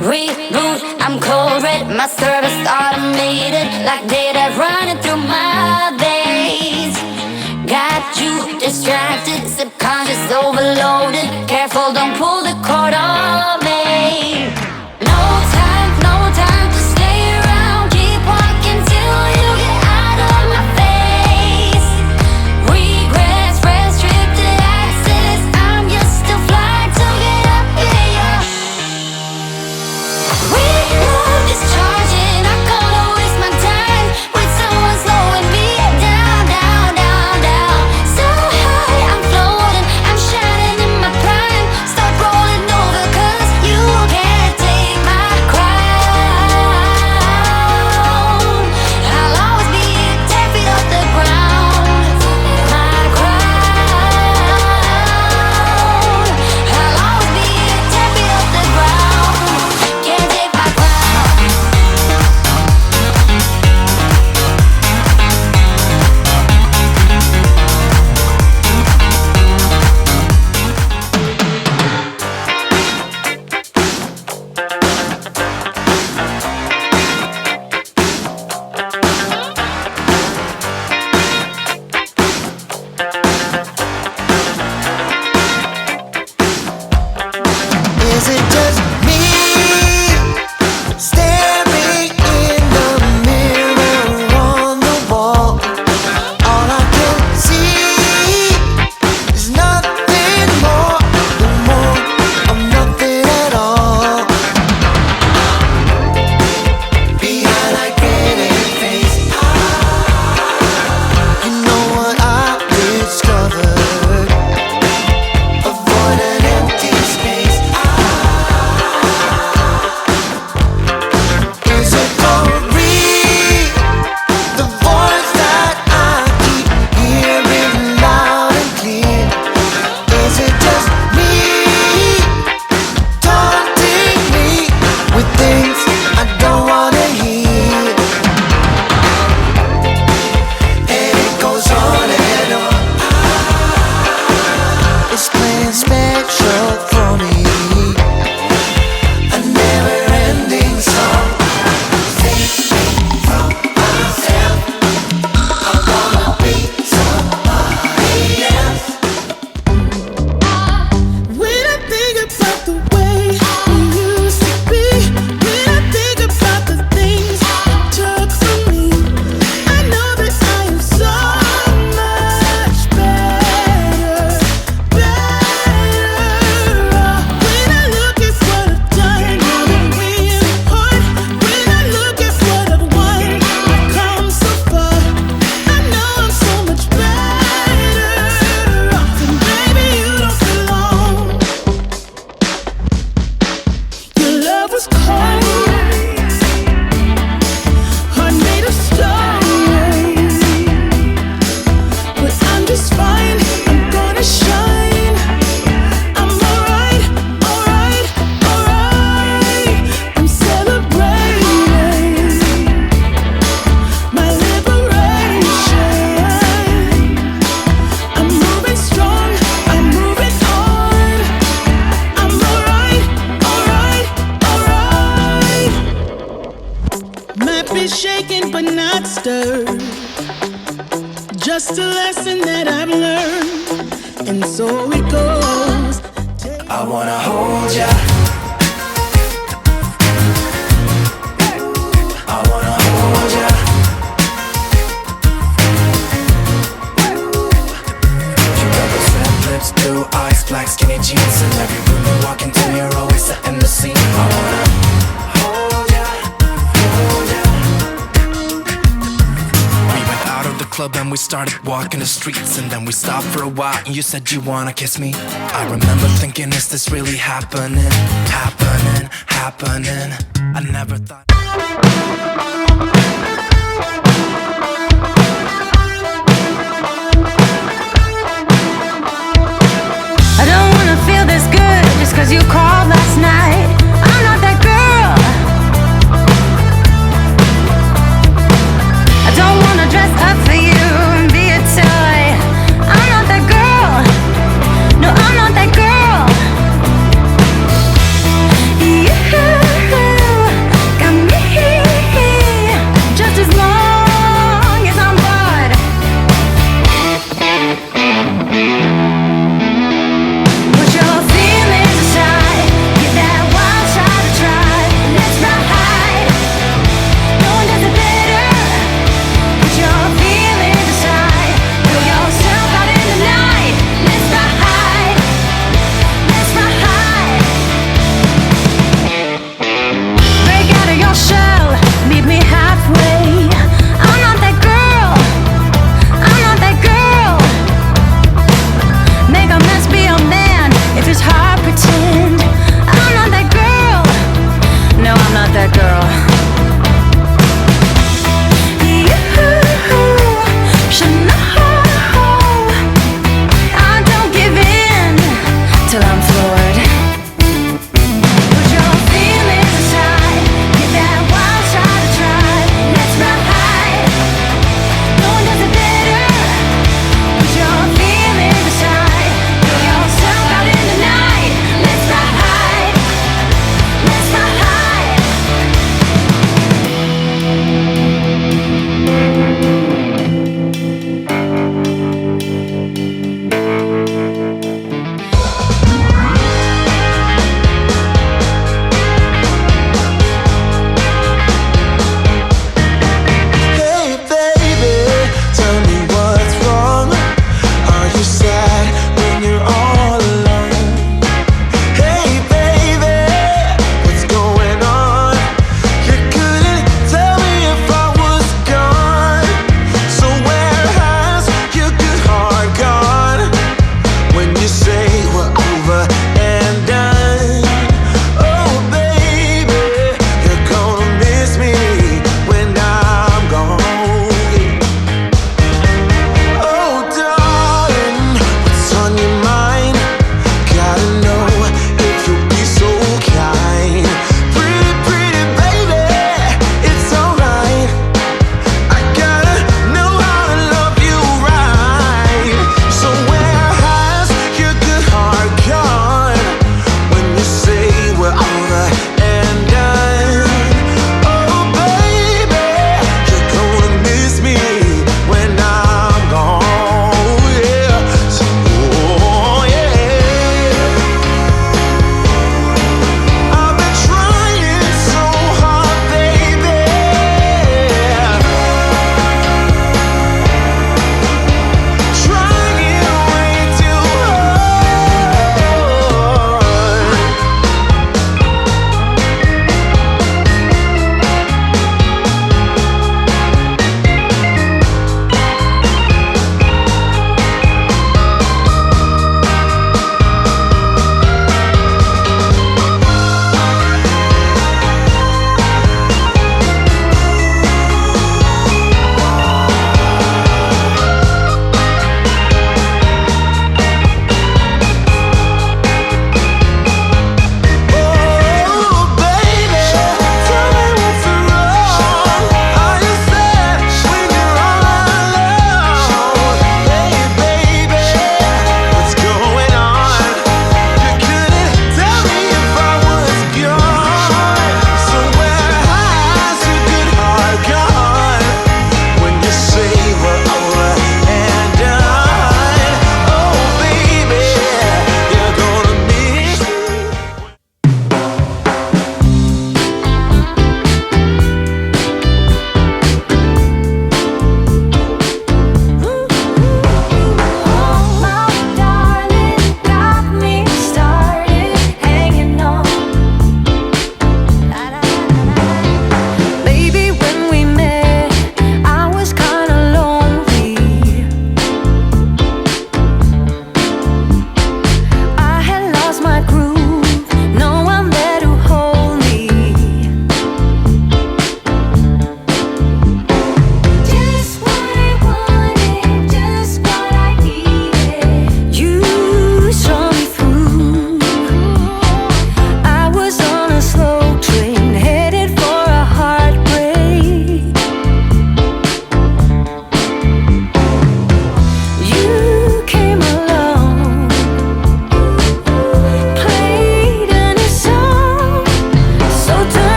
Reboot, I'm cold red, my service automated, like data running through my veins. Got you distracted, subconscious overloaded. Careful, don't pull the cord on me. No time to stay around. Keep walking till you get out of my face. Regrets, restricted access. I'm just a flight to get up in ya. We love discharging. I can't waste my time with someone slowing me down, down, down, down. So high, I'm floating, I'm shining in my prime. Start rolling over 'cause you can't take my crown. I'll always be 10 feet off the ground. My crown. I'll always be 10 feet off the ground. Can't take my crown. Is it just me staring in the mirror on the wall? All I can see is nothing more of nothing at all. Behind that grinning face, you know what I discovered? Avoid an empty space. Is it for real? The voice that I keep hearing loud and clear. Is it just me taunting me with things I don't wanna hear? And it goes on and on. It's playing special for me. A never-ending song. Save me from myself. I wanna be somebody else. When I think about the way we used to be, when I think about the things you took from me, I know that I am so much better, better off. When I look at what I've done, now that we're apart, when I look at what I've won, I've come so far. I know I'm so much better off, and baby, you don't belong. Your love was cold, heart made of stone, but I'm just fine. I'm gonna shine. I'm alright, alright, alright. I'm celebrating my liberation. I'm moving strong, I'm moving on. I'm alright, alright, alright. Might be shaken but not stirred. Just a lesson that I've learned, and so it goes. I wanna hold ya. I wanna hold ya. You got those red lips, blue eyes, black skinny jeans, and every room you walk into, you're always setting the scene. I wanna hold ya, hold ya. We went out of the club and we started walking the streets, and then we stopped for a while and you said you wanna kiss me. I remember thinking, is this really happening? Happening, happening. I never thought